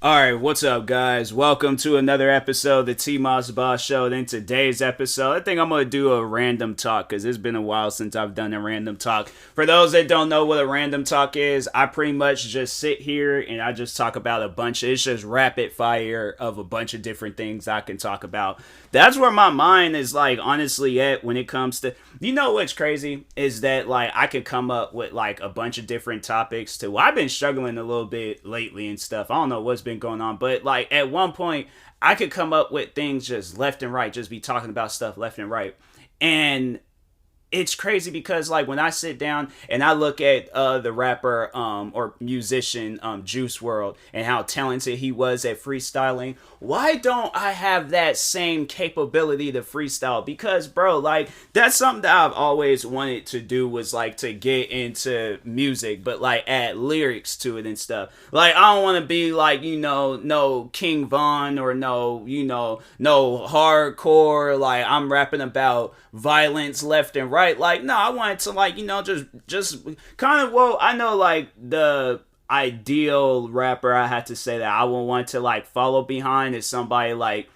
Alright, what's up, guys? Welcome to another episode of the TMossBoss Show. And in today's episode, I think I'm going to do a random talk because it's been a while since I've done a random talk. For those that don't know what a random talk is, I pretty much just sit here and I just talk about it's just rapid fire of a bunch of different things I can talk about. That's where my mind is, like, honestly at when it comes to, what's crazy is that, like, I could come up with, like, a bunch of different topics too. Well, I've been struggling a little bit lately and stuff. I don't know what's been going on, but, like, at one point I could come up with things just left and right, just be talking about stuff left and right. And it's crazy because, like, when I sit down and I look at the rapper or musician Juice WRLD and how talented he was at freestyling, why don't I have that same capability to freestyle? Because, bro, like, that's something that I've always wanted to do, was like to get into music, but like add lyrics to it and stuff. Like, I don't want to be like, no King Von or no hardcore, like I'm rapping about violence left and right. Like, no, I wanted to, like, just kind of, well, I know, like, the ideal rapper I had to say that I would want to, like, follow behind is somebody like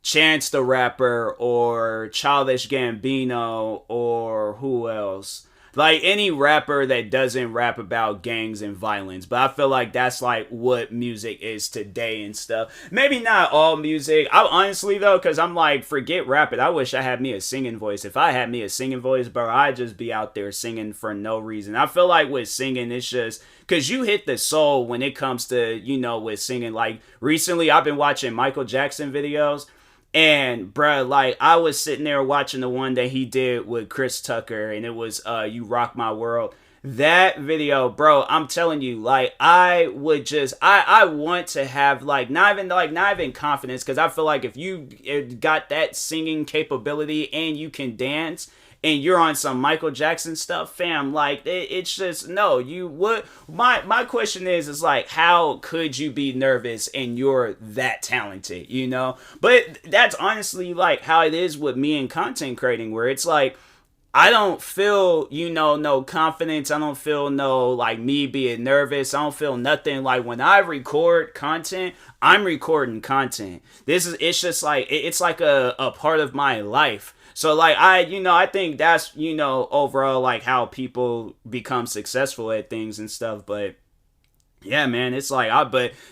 Chance the Rapper or Childish Gambino or who else? Like, any rapper that doesn't rap about gangs and violence. But I feel like that's like what music is today and stuff. Maybe not all music. I honestly, though, because I'm like, forget rapping. I wish I had me a singing voice. If I had me a singing voice, bro, I'd just be out there singing for no reason. I feel like with singing, it's just because you hit the soul when it comes to, with singing. Like, recently I've been watching Michael Jackson videos. And, bruh, like, I was sitting there watching the one that he did with Chris Tucker, and it was You Rock My World. That video, bro, I'm telling you, like, I want to have, like, not even confidence, because I feel like if you got that singing capability and you can dance, and you're on some Michael Jackson stuff, fam, like, it's just, no, my question is like, how could you be nervous and you're that talented, But that's honestly, like, how it is with me in content creating, where it's like, I don't feel, no confidence. I don't feel no, like, me being nervous. I don't feel nothing. Like, when I record content, I'm recording content. It's just like, it's like a part of my life. So, like, I think that's, overall, like, how people become successful at things and stuff. But yeah, man, it's like,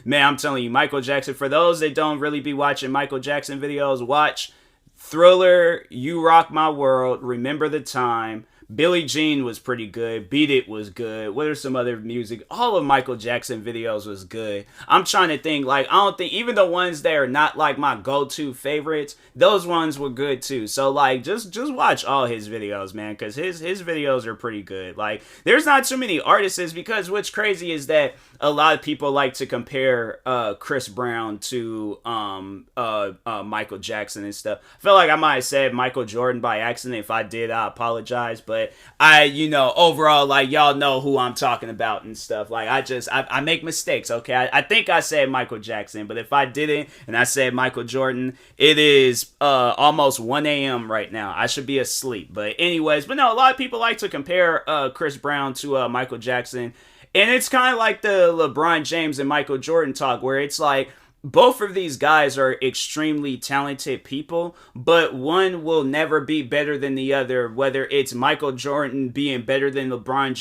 man, I'm telling you, Michael Jackson, for those that don't really be watching Michael Jackson videos, watch Thriller, You Rock My World, Remember the Time. Billie Jean was pretty good. Beat It was good. What are some other music? All of Michael Jackson videos was good. I'm trying to think, like, I don't think, even the ones that are not, like, my go-to favorites, those ones were good too. So, like, just watch all his videos, man, because his videos are pretty good. Like, there's not too many artists, because what's crazy is that a lot of people like to compare Chris Brown to Michael Jackson and stuff. I feel like I might have said Michael Jordan by accident. If I did, I apologize. But overall, like, y'all know who I'm talking about and stuff. Like, I make mistakes, okay? I think I said Michael Jackson, but if I didn't and I said Michael Jordan, it is almost 1 a.m. right now. I should be asleep. But anyways, but no, a lot of people like to compare Chris Brown to Michael Jackson. And it's kind of like the LeBron James and Michael Jordan talk, where it's like, both of these guys are extremely talented people, but one will never be better than the other, whether it's Michael Jordan being better than LeBron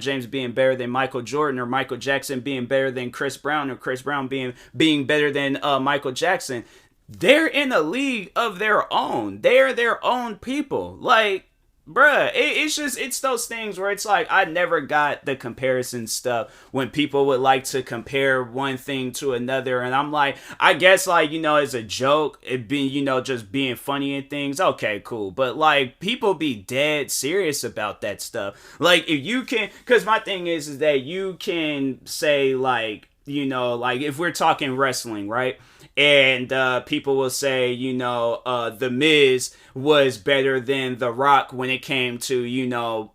James being better than Michael Jordan, or Michael Jackson being better than Chris Brown, or Chris Brown being better than Michael Jackson. They're in a league of their own. They're their own people. Like, bruh, it's those things where it's like, I never got the comparison stuff when people would like to compare one thing to another, and I'm like, I guess, like, as a joke, it being, just being funny and things, okay, cool, but, like, people be dead serious about that stuff. Like, if you can, because my thing is that you can say, like, like, if we're talking wrestling, right? and people will say, The Miz was better than The Rock when it came to,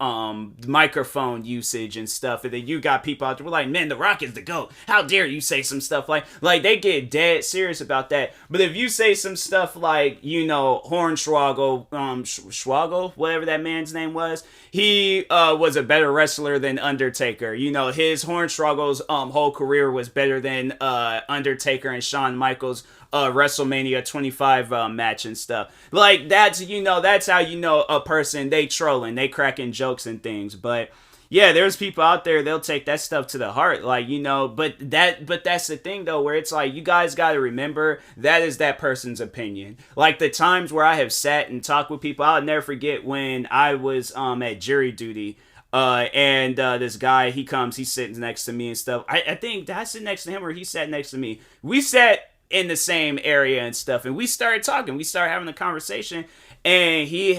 microphone usage and stuff. And then you got people out there like, man, The Rock is the GOAT. How dare you say some stuff like they get dead serious about that. But if you say some stuff like, Hornswoggle, Schwaggle, whatever that man's name was, he was a better wrestler than Undertaker. His Hornswoggle's whole career was better than Undertaker and Shawn Michaels WrestleMania 25 match and stuff. Like that's how a person, they trolling, they cracking jokes and things. But yeah, there's people out there, they'll take that stuff to the heart, but that's the thing though, where it's like, you guys got to remember that is that person's opinion. Like the times where I have sat and talked with people, I'll never forget when I was at jury duty. And this guy, he comes, he's sitting next to me and stuff. I think I sit next to him or he sat next to me. We sat in the same area and stuff, and we started talking. We started having a conversation, and he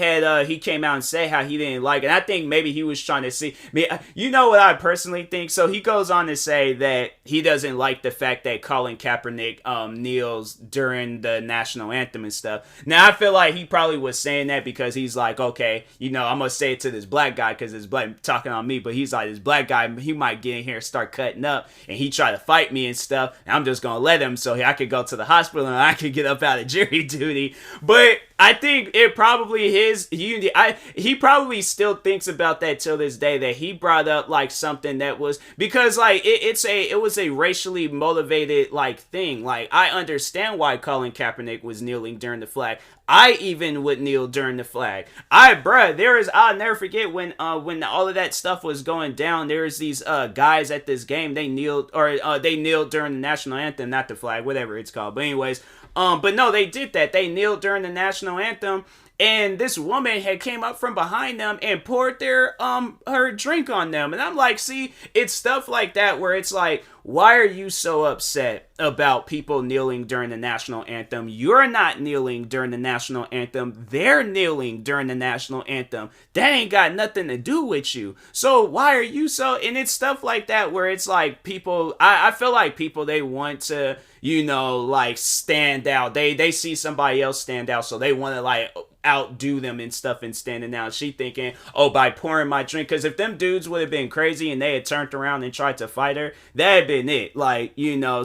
came out and said how he didn't like it. And I think maybe he was trying to see me. You know what I personally think? So he goes on to say that he doesn't like the fact that Colin Kaepernick kneels during the national anthem and stuff. Now I feel like he probably was saying that because he's like, okay, I'm gonna say it to this black guy because this black talking on me, but he's like, this black guy, he might get in here and start cutting up, and he try to fight me and stuff, and I'm just gonna let him so I could go to the hospital and I could get up out of jury duty. But I think it probably he probably still thinks about that till this day, that he brought up like something that was, because like it was a racially motivated like thing. Like I understand why Colin Kaepernick was kneeling during the flag. I even would kneel during the flag. I'll never forget when all of that stuff was going down. There was these guys at this game. They kneeled during the national anthem, not the flag, whatever it's called. But anyways, but no, they did that. They kneeled during the national anthem, and this woman had came up from behind them and poured her drink on them. And I'm like, see, it's stuff like that where it's like, why are you so upset about people kneeling during the national anthem? You're not kneeling during the national anthem. They're kneeling during the national anthem. That ain't got nothing to do with you. So why are you so... And it's stuff like that where it's like people... I feel like people, they want to, like stand out. They see somebody else stand out, so they want to like outdo them and stuff and standing out. She thinking, oh, by pouring my drink, because if them dudes would have been crazy and they had turned around and tried to fight her, that had been it. Like,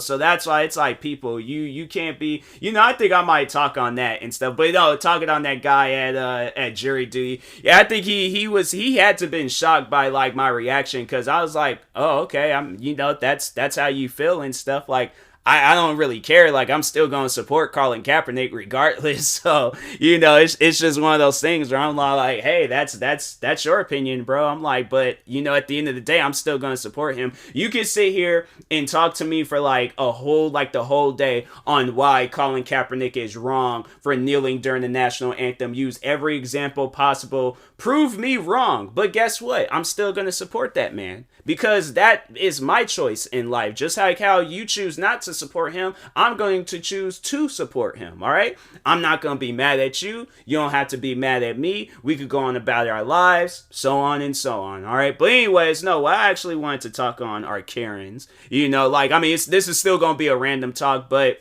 so that's why it's like, people, you can't be, I think I might talk on that and stuff, but no, talking on that guy at jury duty, yeah, I think he had to been shocked by like my reaction, because I was like, oh, okay, that's how you feel and stuff. Like, I don't really care. Like, I'm still going to support Colin Kaepernick regardless. So, it's just one of those things where I'm like, hey, that's your opinion, bro. I'm like, but, at the end of the day, I'm still going to support him. You can sit here and talk to me for like the whole day on why Colin Kaepernick is wrong for kneeling during the national anthem. Use every example possible. Prove me wrong. But guess what? I'm still going to support that man, because that is my choice in life. Just like how you choose not to support him, I'm going to choose to support him. All right, I'm not going to be mad at you. You don't have to be mad at me. We could go on about our lives, so on and so on. All right, but anyways, no, what I actually wanted to talk on are Karens. This is still going to be a random talk, but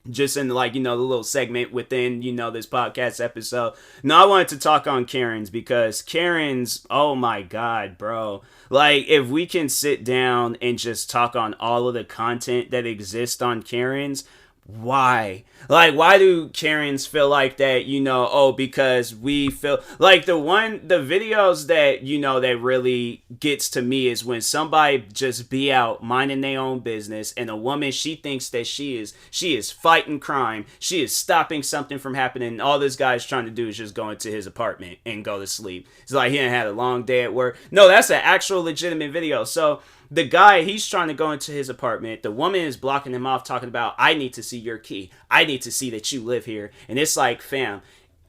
just in like, the little segment within, this podcast episode. No, I wanted to talk on Karens, because Karens, oh my God, bro. Like, if we can sit down and just talk on all of the content that exists on Karens, why? Like, why do Karens feel like that, because we feel like the videos that, that really gets to me is when somebody just be out minding their own business, and a woman, she thinks that she is fighting crime. She is stopping something from happening. And all this guy's trying to do is just go into his apartment and go to sleep. It's like he done had a long day at work. No, that's an actual legitimate video. So the guy, he's trying to go into his apartment. The woman is blocking him off, talking about, I need to see your key. I need to see that you live here. And it's like, fam,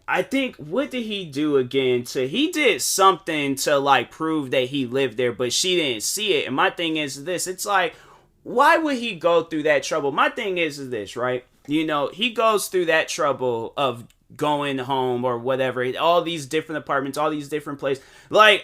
I think, what did he do again? He did something to like prove that he lived there, but she didn't see it. And my thing is this, it's like, why would he go through that trouble? My thing is this, right? He goes through that trouble of going home or whatever, all these different apartments, all these different places. Like,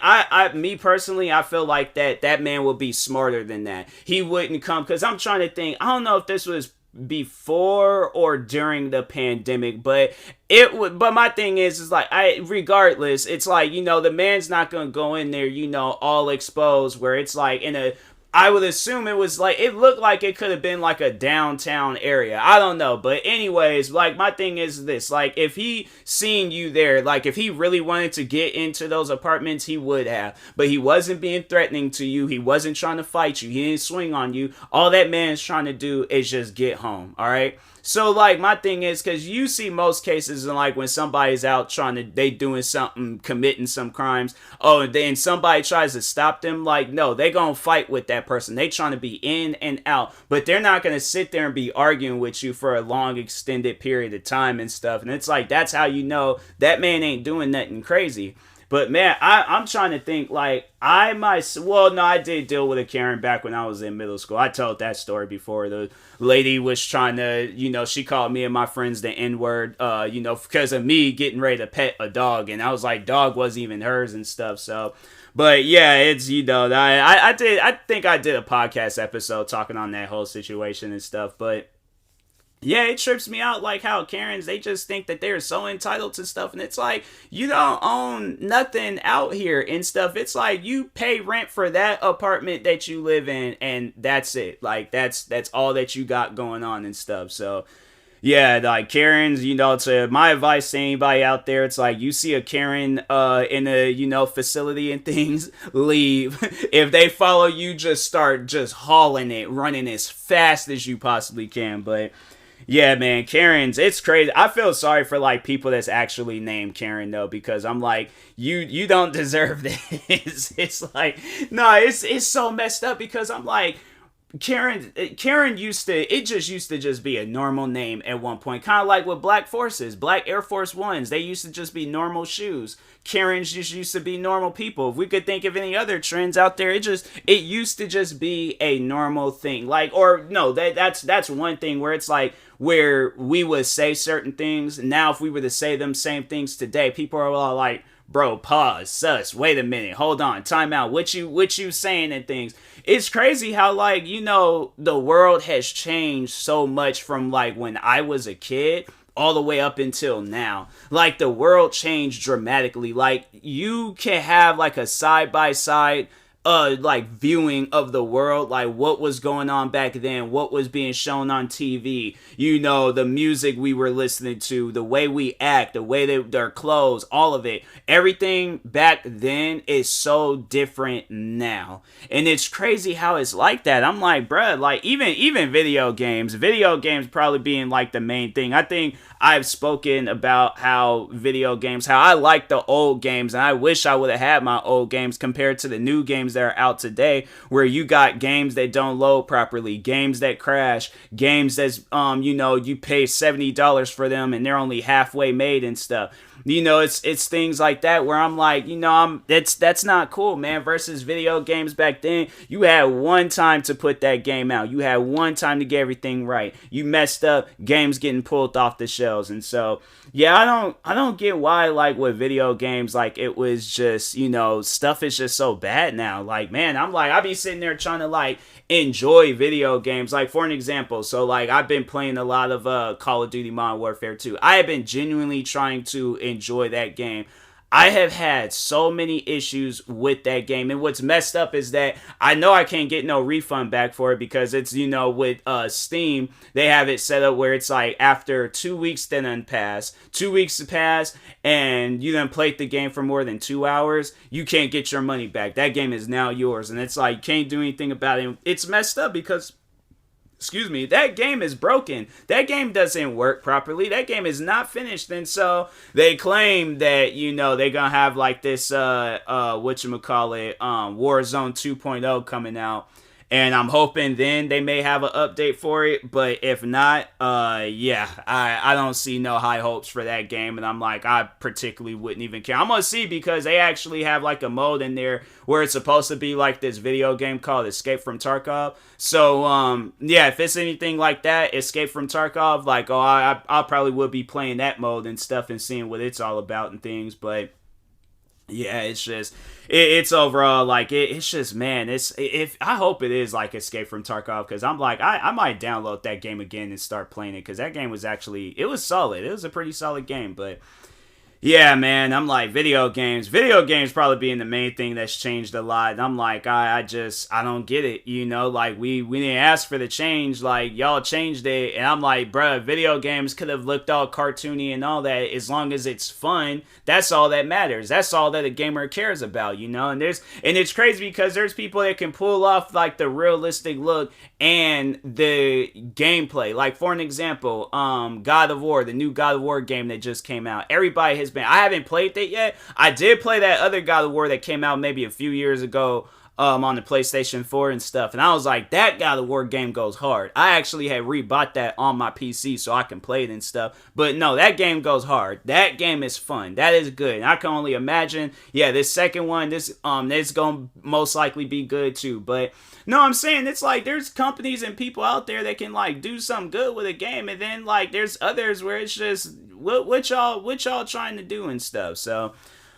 me personally, I feel like that man would be smarter than that. He wouldn't come, because I'm trying to think, I don't know if this was before or during the pandemic, but it would. But my thing is like, regardless, it's like, the man's not gonna go in there, all exposed, where it's like in a. I would assume it was like, it looked like it could have been like a downtown area. I don't know. But anyways, like, my thing is this, like, if he seen you there, like, if he really wanted to get into those apartments, he would have. But he wasn't being threatening to you. He wasn't trying to fight you. He didn't swing on you. All that man's trying to do is just get home. All right. So, like, my thing is, because you see most cases, and like, when somebody's out they doing something, committing some crimes, and then somebody tries to stop them, like, no, they gonna fight with that person. They trying to be in and out, but they're not gonna sit there and be arguing with you for a long, extended period of time and stuff. And it's like, that's how you know that man ain't doing nothing crazy. But man, I'm trying to think, like, no, I did deal with a Karen back when I was in middle school. I told that story before. The lady was trying to, she called me and my friends the N-word, because of me getting ready to pet a dog. And I was like, dog wasn't even hers and stuff. So, but yeah, it's, I think I did a podcast episode talking on that whole situation and stuff. But yeah, it trips me out, like, how Karens, they just think that they're so entitled to stuff, and it's like, you don't own nothing out here and stuff. It's like, you pay rent for that apartment that you live in, and that's it. Like, that's all that you got going on and stuff. So yeah, like, Karens, to my advice to anybody out there, it's like, you see a Karen in a facility and things, leave. If they follow you, just start just hauling it, running as fast as you possibly can. But yeah, man, Karens, it's crazy. I feel sorry for, like, people that's actually named Karen, though, because I'm like, you don't deserve this. It's like, no, it's so messed up, because I'm like, Karen used to just be a normal name at one point, kind of like with Black Forces, Black Air Force Ones. They used to just be normal shoes. Karens just used to be normal people. If we could think of any other trends out there, it used to just be a normal thing. Like, or no, that's one thing where it's like, where we would say certain things. Now, if we were to say them same things today, people are all like, bro, pause, sus, wait a minute, hold on, time out, what you saying and things. It's crazy how, like, the world has changed so much from, like, when I was a kid all the way up until now. Like, the world changed dramatically. Like, you can have, like, a side-by-side like, viewing of the world, like, what was going on back then, what was being shown on TV, the music we were listening to, the way we act, the way their clothes, all of it. Everything back then is so different now. And it's crazy how it's like that. I'm like, bruh, like, even video games probably being, like, the main thing. I think I've spoken about how I like the old games, and I wish I would have had my old games compared to the new games that are out today, where you got games that don't load properly, games that crash, games that's you pay $70 for them and they're only halfway made and stuff. It's things like that where I'm like, that's not cool, man. Versus video games back then, you had one time to put that game out. You had one time to get everything right. You messed up, games getting pulled off the shelves. And so, yeah, I don't get why, like, with video games, like, it was just, stuff is just so bad now. Like, man, I'm like, I be sitting there trying to, like, enjoy video games. Like, for an example, so, like, I've been playing a lot of Call of Duty Modern Warfare 2. I have been genuinely trying to enjoy that game. I have had so many issues with that game, and what's messed up is that I know I can't get no refund back for it, because it's, with Steam, they have it set up where it's like, after 2 weeks then pass, 2 weeks to pass, and you then played the game for more than 2 hours, you can't get your money back. That game is now yours, and it's like, can't do anything about it. It's messed up because, that game is broken. That game doesn't work properly. That game is not finished. And so they claim that, they're gonna have, like, this Warzone 2.0 coming out. And I'm hoping then they may have an update for it. But if not, I don't see no high hopes for that game. And I'm like, I particularly wouldn't even care. I'm going to see, because they actually have, like, a mode in there where it's supposed to be like this video game called Escape from Tarkov. So, if it's anything like that, Escape from Tarkov, like, I probably would be playing that mode and stuff and seeing what it's all about and things. But Yeah, it's just it's overall like it's just, man, it's if I hope it is like Escape from Tarkov, because I'm like I might download that game again and start playing it, because that game was actually, it was solid, it was a pretty solid game. But yeah, man, I'm like, video games probably being the main thing that's changed a lot. And I'm like, I don't get it, like we didn't ask for the change, like y'all changed it. And I'm like, bruh, video games could have looked all cartoony and all that. As long as it's fun, that's all that matters. That's all that a gamer cares about, and it's crazy because there's people that can pull off like the realistic look and the gameplay. Like, for an example, God of War, the new God of War game that just came out. Everybody has been, I haven't played that yet. I did play that other God of War that came out maybe a few years ago, on the PlayStation 4 and stuff. And I was like, that God of War game goes hard. I actually had rebought that on my PC so I can play it and stuff. But no, that game goes hard. That game is fun. That is good. And I can only imagine, yeah, this second one, this going to most likely be good too. But no, I'm saying, it's like there's companies and people out there that can like do something good with a game, and then like there's others where it's just what y'all trying to do and stuff. So,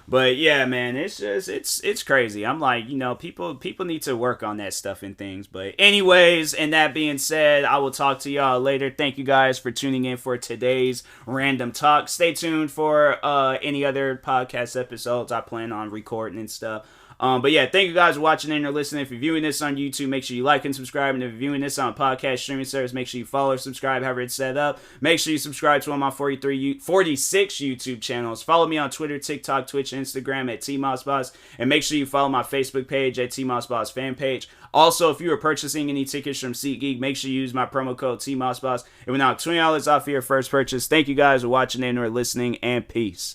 but yeah, man, it's just it's crazy. I'm like, people need to work on that stuff and things. But anyways, and that being said, I will talk to y'all later. Thank you guys for tuning in for today's random talk. Stay tuned for any other podcast episodes I plan on recording and stuff. But yeah, thank you guys for watching and or listening. If you're viewing this on YouTube, make sure you like and subscribe. And if you're viewing this on a podcast streaming service, make sure you follow or subscribe, however it's set up. Make sure you subscribe to one of my 46 YouTube channels. Follow me on Twitter, TikTok, Twitch, Instagram at TMossBoss. And make sure you follow my Facebook page at TMossBoss fan page. Also, if you are purchasing any tickets from SeatGeek, make sure you use my promo code TMossBoss. It will knock $20 off your first purchase. Thank you guys for watching and or listening, and peace.